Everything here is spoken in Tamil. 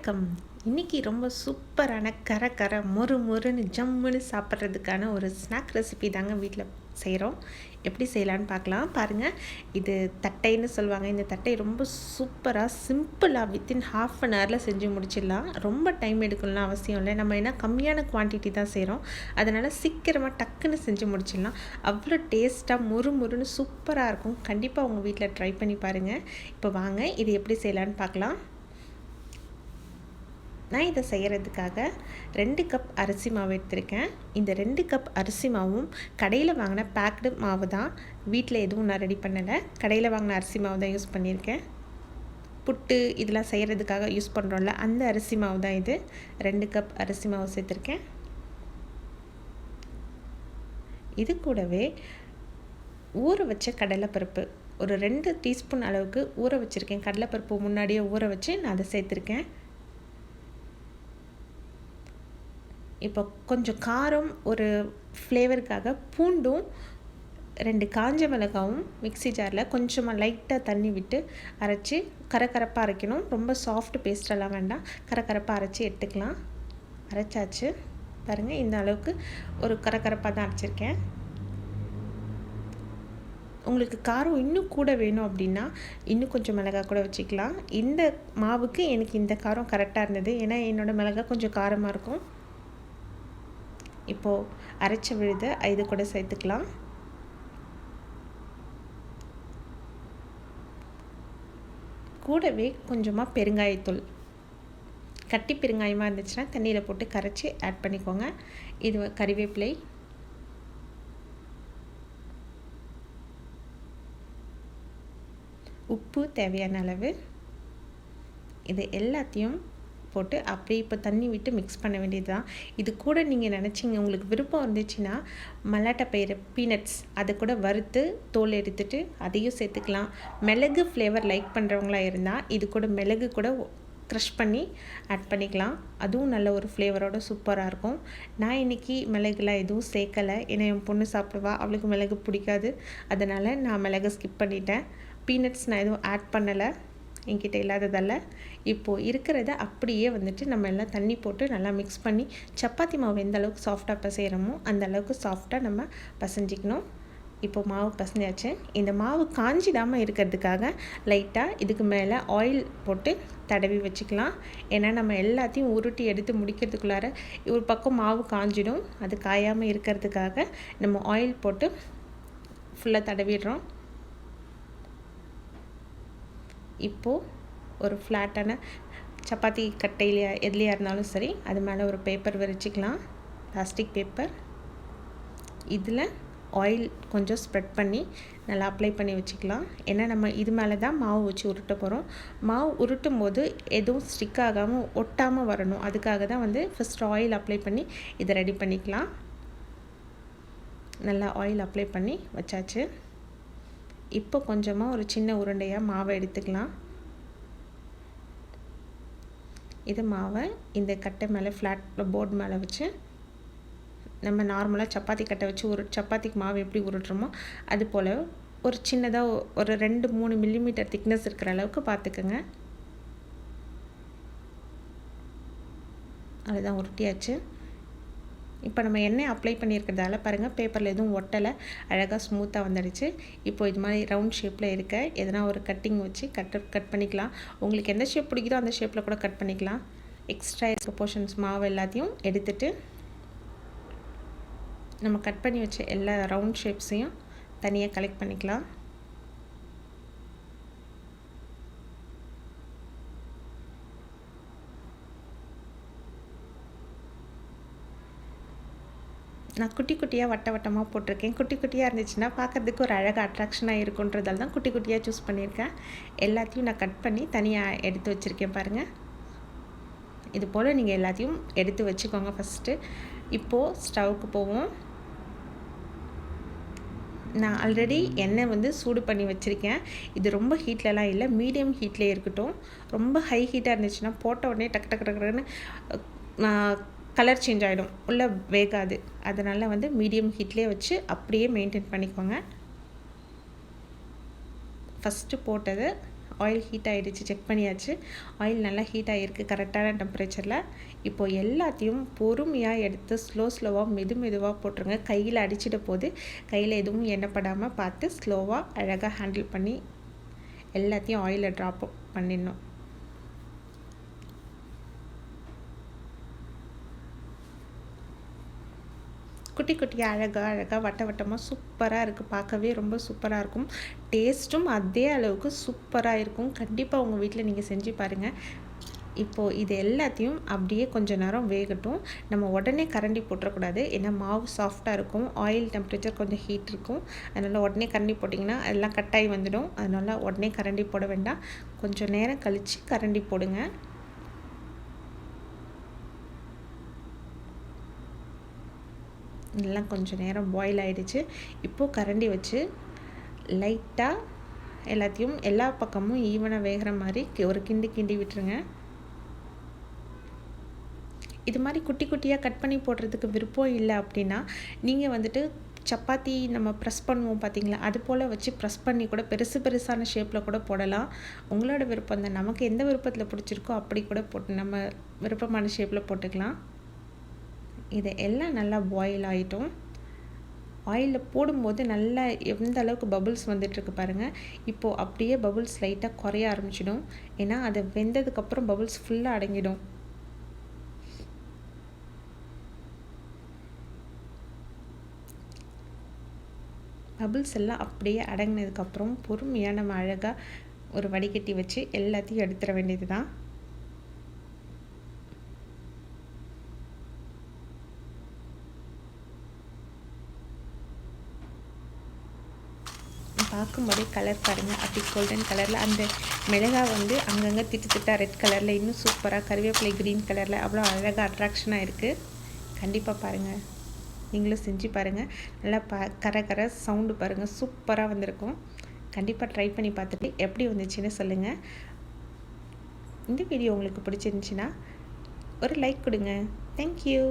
வணக்கம். இன்றைக்கி ரொம்ப சூப்பரான கர மொறு மொறுன்னு ஜம்முன்னு சாப்பிட்றதுக்கான ஒரு ஸ்நாக் ரெசிபி தாங்க வீட்டில் செய்கிறோம். எப்படி செய்யலான்னு பார்க்கலாம். பாருங்கள், இது தட்டைன்னு சொல்லுவாங்க. இந்த தட்டை ரொம்ப சூப்பராக சிம்பிளாக வித்தின் ½ அன் ஹவரில் செஞ்சு முடிச்சிடலாம். ரொம்ப டைம் எடுக்கணும்னு அவசியம் இல்லை. நம்ம என்ன கம்மியான குவான்டிட்டி தான் செய்கிறோம், அதனால் சீக்கிரமாக டக்குன்னு செஞ்சு முடிச்சிடலாம். அவ்வளோ டேஸ்ட்டாக மொறு மொறுன்னு சூப்பராக இருக்கும். கண்டிப்பாக உங்கள் வீட்டில் ட்ரை பண்ணி பாருங்கள். இப்போ வாங்க இது எப்படி செய்யலான்னு பார்க்கலாம். நான் இதை செய்கிறதுக்காக 2 கப் அரிசி மாவு எடுத்திருக்கேன். இந்த 2 கப் அரிசி மாவும் கடையில் வாங்கின பேக்டு மாவு தான். வீட்டில் எதுவும் நான் ரெடி பண்ணலை. கடையில் வாங்கின அரிசி மாவு தான் யூஸ் பண்ணியிருக்கேன். புட்டு இதெல்லாம் செய்கிறதுக்காக யூஸ் பண்ணுறோம்ல, அந்த அரிசி மாவு தான் இது. 2 கப் அரிசி மாவு சேர்த்துருக்கேன். இது கூடவே ஊற வச்ச கடலைப்பருப்பு ஒரு 2 டீஸ்பூன் அளவுக்கு ஊற வச்சுருக்கேன். கடலைப்பருப்பு முன்னாடியே ஊற வச்சு நான் அதை சேர்த்துருக்கேன். இப்போ கொஞ்சம் காரம் ஒரு ஃப்ளேவருக்காக பூண்டும் 2 காஞ்ச மிளகாவும் மிக்ஸி ஜாரில் கொஞ்சமாக லைட்டாக தண்ணி விட்டு அரைச்சி கரகரப்பாக அரைக்கணும். ரொம்ப சாஃப்ட் பேஸ்டெல்லாம் வேண்டாம், கரகரப்பாக அரைச்சி எடுத்துக்கலாம். அரைச்சாச்சு பாருங்கள், இந்த அளவுக்கு ஒரு கரகரப்பாக தான் அரைச்சிருக்கேன். உங்களுக்கு காரம் இன்னும் கூட வேணும் அப்படின்னா இன்னும் கொஞ்சம் மிளகாய் கூட வச்சுக்கலாம். இந்த மாவுக்கு எனக்கு இந்த காரம் கரெக்டாக இருந்தது, ஏன்னா என்னோடய மிளகாய் கொஞ்சம் காரமாக இருக்கும். இப்போது அரைச்ச விழுதை இது கூட சேர்த்துக்கலாம். கூடவே கொஞ்சமாக பெருங்காயத்தூள், கட்டி பெருங்காயமாக இருந்துச்சுன்னா தண்ணியில் போட்டு கரைச்சி ஆட் பண்ணிக்கோங்க. இது கறிவேப்பிலை, உப்பு தேவையான அளவு, இது எல்லாத்தையும் போட்டு அப்படியே இப்போ தண்ணி விட்டு மிக்ஸ் பண்ண வேண்டியது தான். இது கூட நீங்கள் நினச்சிங்க, உங்களுக்கு விருப்பம் இருந்துச்சுன்னா மல்லாட்டை பயிறு பீனட்ஸ் அதை கூட வறுத்து தோல் எடுத்துட்டு அதையும் சேர்த்துக்கலாம். மிளகு ஃப்ளேவர் லைக் பண்ணுறவங்களா இருந்தால் இது கூட மிளகு கூட க்ரஷ் பண்ணி ஆட் பண்ணிக்கலாம். அதுவும் நல்ல ஒரு ஃப்ளேவரோட சூப்பராக இருக்கும். நான் இன்றைக்கி மிளகுலாம் எதுவும் சேர்க்கலை, ஏன்னா என் பொண்ணு சாப்பிடுவா, அவளுக்கு மிளகு பிடிக்காது. அதனால் நான் மிளகு ஸ்கிப் பண்ணிட்டேன். பீனட்ஸ் நான் எதுவும் ஆட் பண்ணலை, என்கிட்ட இல்லாததால். இப்போது இருக்கிறத அப்படியே நம்ம எல்லாம் தண்ணி போட்டு நல்லா மிக்ஸ் பண்ணி சப்பாத்தி மாவு எந்த அளவுக்கு சாஃப்டாக பசைகிறோமோ அந்த அளவுக்கு சாஃப்டாக நம்ம பசைஞ்சிக்கணும். இப்போது மாவு பசஞ்சாச்சு. இந்த மாவு காஞ்சிடாமல் இருக்கிறதுக்காக லைட்டாக இதுக்கு மேலே ஆயில் போட்டு தடவி வச்சுக்கலாம். ஏன்னா நம்ம எல்லாத்தையும் உருட்டி எடுத்து முடிக்கிறதுக்குள்ளார ஒரு பக்கம் மாவு காஞ்சிடும். அது காயாமல் இருக்கிறதுக்காக நம்ம ஆயில் போட்டு ஃபுல்லாக தடவிடுறோம். இப்போது ஒரு ஃப்ளாட்டான சப்பாத்தி கட்டையிலையா எதுலையாக இருந்தாலும் சரி, அது மேலே ஒரு பேப்பர் விரிச்சிக்கலாம், பிளாஸ்டிக் பேப்பர். இதில் ஆயில் கொஞ்சம் ஸ்ப்ரெட் பண்ணி நல்லா அப்ளை பண்ணி வச்சுக்கலாம். ஏன்னா நம்ம இது மேலே தான் மாவு வச்சு உருட்ட போகிறோம். மாவு உருட்டும் போது எதுவும் ஸ்டிக் ஆகாமல் ஒட்டாமல் வரணும். அதுக்காக தான் ஃபஸ்ட் ஆயில் அப்ளை பண்ணி இதை ரெடி பண்ணிக்கலாம். நல்லா ஆயில் அப்ளை பண்ணி வச்சாச்சு. இப்போ கொஞ்சமாக ஒரு சின்ன உருண்டையாக மாவை எடுத்துக்கலாம். இது மாவை இந்த கட்டை மேலே ஃப்ளாட் போர்டு மேலே வச்சு நம்ம நார்மலாக சப்பாத்தி கட்டை வச்சு சப்பாத்திக்கு மாவு எப்படி உருட்டுறோமோ அது போல் ஒரு சின்னதாக ஒரு 2-3 மில்லிமீட்டர் திக்னஸ் இருக்கிற அளவுக்கு பார்த்துக்கோங்க. அதுதான் உருட்டியாச்சு. இப்போ நம்ம எண்ணெய் அப்ளை பண்ணியிருக்கிறதால பாருங்கள், பேப்பரில் எதுவும் ஒட்டலை, அழகாக ஸ்மூத்தாக வந்துடுச்சு. இப்போ இது மாதிரி ரவுண்ட் ஷேப்பில் இருக்க எதனா ஒரு கட்டிங் வச்சு கட் பண்ணிக்கலாம். உங்களுக்கு எந்த ஷேப் பிடிக்குதோ அந்த ஷேப்பில் கூட கட் பண்ணிக்கலாம். எக்ஸ்ட்ரா இருக்க போர்ஷன்ஸ் மாவு எல்லாத்தையும் எடுத்துட்டு நம்ம கட் பண்ணி வச்ச எல்லா ரவுண்ட் ஷேப்ஸையும் தனியாக கலெக்ட் பண்ணிக்கலாம். நான் குட்டி குட்டியாக வட்டமாக போட்டிருக்கேன். குட்டி குட்டியாக இருந்துச்சுன்னா பார்க்குறதுக்கு ஒரு அழகாக அட்ராக்ஷனாக இருக்குன்றதால தான் குட்டி குட்டியாக சூஸ் பண்ணியிருக்கேன். எல்லாத்தையும் நான் கட் பண்ணி தனியாக எடுத்து வச்சுருக்கேன் பாருங்கள். இது போல் நீங்கள் எல்லாத்தையும் எடுத்து வச்சுக்கோங்க ஃபஸ்ட்டு. இப்போது ஸ்டவ்வுக்கு போவோம். நான் ஆல்ரெடி எண்ணெய் சூடு பண்ணி வச்சுருக்கேன். இது ரொம்ப ஹீட்லலாம் இல்லை, மீடியம் ஹீட்லேயே இருக்கட்டும். ரொம்ப ஹை ஹீட்டாக இருந்துச்சுன்னா போட்ட உடனே டக்கு டக்கு டக்குன்னு கலர் சேஞ்ச் ஆகிடும், உள்ளே வேகாது. அதனால் மீடியம் ஹீட்லேயே வச்சு அப்படியே மெயின்டைன் பண்ணிக்கோங்க. ஃபஸ்ட்டு போட்டது ஆயில் ஹீட் ஆகிடுச்சு, செக் பண்ணியாச்சு. ஆயில் நல்லா ஹீட் ஆகிருக்கு கரெக்டான டெம்பரேச்சரில். இப்போது எல்லாத்தையும் பொறுமையாக எடுத்து ஸ்லோவாக மெதுவாக போட்டுருங்க. கையில் அடிச்சிட போது கையில் எதுவும் எண்ணப்படாமல் பார்த்து ஸ்லோவாக அழகாக ஹேண்டில் பண்ணி எல்லாத்தையும் ஆயிலில் ட்ராப் பண்ணிடணும். குட்டி குட்டியாக அழகாக வட்டமாக சூப்பராக இருக்குது. பார்க்கவே ரொம்ப சூப்பராக இருக்கும். டேஸ்ட்டும் அதே அளவுக்கு சூப்பராக இருக்கும். கண்டிப்பாக உங்கள் வீட்டில் நீங்கள் செஞ்சு பாருங்கள். இப்போது இது எல்லாத்தையும் அப்படியே கொஞ்சம் நேரம் வேகட்டும். நம்ம உடனே கரண்டி போட்டுறக்கூடாது, ஏன்னா மாவு சாஃப்டாக இருக்கும், ஆயில் டெம்பரேச்சர் கொஞ்சம் ஹீட் இருக்கும். அதனால் உடனே கரண்டி போட்டிங்கன்னா எல்லாம் கட்டாயி வந்துடும். அதனால் உடனே கரண்டி போட வேண்டாம், கொஞ்சம் நேரம் கழித்து கரண்டி போடுங்க. எல்லாம் கொஞ்சம் நேரம் பாயில் ஆகிடுச்சு. இப்போது கரண்டி வச்சு லைட்டாக எல்லாத்தையும் எல்லா பக்கமும் ஈவனாக வேகிற மாதிரி ஒரு கிண்டி விட்டுருங்க. இது மாதிரி குட்டி குட்டியாக கட் பண்ணி போடுறதுக்கு விருப்பம் இல்லை அப்படின்னா நீங்கள் வந்துட்டு சப்பாத்தி நம்ம ப்ரெஸ் பண்ணுவோம் பார்த்தீங்களா, அது போல் வச்சு ப்ரெஸ் பண்ணி கூட பெருசான ஷேப்பில் கூட போடலாம். உங்களோட விருப்பம் தான். நமக்கு எந்த விருப்பத்தில் பிடிச்சிருக்கோ அப்படி கூட போட்டு நம்ம விருப்பமான ஷேப்பில் போட்டுக்கலாம். இதை எல்லாம் நல்லா பாயில் ஆகிட்டோம். ஆயிலில் போடும்போது நல்லா எந்த அளவுக்கு பபுள்ஸ் வந்துட்டுருக்கு பாருங்கள். இப்போது அப்படியே பபுள்ஸ் லைட்டாக குறைய ஆரம்பிச்சிடும், ஏன்னா அது வெந்ததுக்கப்புறம் பபுள்ஸ் ஃபுல்லாக அடங்கிடும். பபுள்ஸ் எல்லாம் அப்படியே அடங்கினதுக்கப்புறம் பொறுமையாக நம்ம அழகாக ஒரு வடிகட்டி வச்சு எல்லாத்தையும் எடுத்துட வேண்டியது தான். பார்க்கும்போதே கலர் பாருங்கள், அப்படி கோல்டன் கலரில் அந்த மிளகாய் வந்து அங்கங்கே திட்டாக ரெட் கலரில், இன்னும் சூப்பராக கருவேப்பிலை க்ரீன் கலரில் அவ்வளோ அழகாக அட்ராக்ஷனாக இருக்குது. கண்டிப்பாக பாருங்கள், நீங்களும் செஞ்சு பாருங்கள். நல்லா கர சவுண்டு பாருங்கள், சூப்பராக வந்திருக்கும். கண்டிப்பாக ட்ரை பண்ணி பார்த்துட்டு எப்படி வந்துச்சுன்னு சொல்லுங்கள். இந்த வீடியோ உங்களுக்கு பிடிச்சிருந்துச்சின்னா ஒரு லைக் கொடுங்க. தேங்க்யூ.